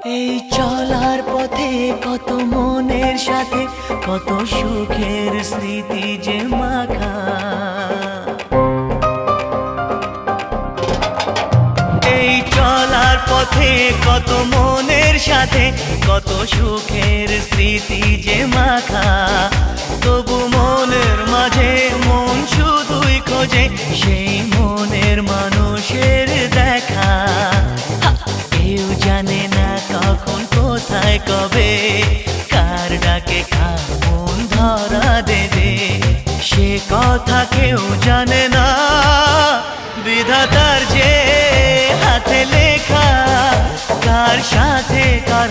এই চলার পথে কত মনের সাথে কত সুখের স্মৃতি যে মাখা। এই চলার পথে কত মনের সাথে কত সুখের স্মৃতি যে মাখা। তবু মনের মাঝে মন শুধুই খোঁজে সেই মনের মানুষের দেখা। কেউ জানে না কখন কোথায় কবে কার ডাকে কার মন ধরা দেবে, সে কথা কেউ জানে না। বিধাতার যে হাতে লেখা কার সাথে কার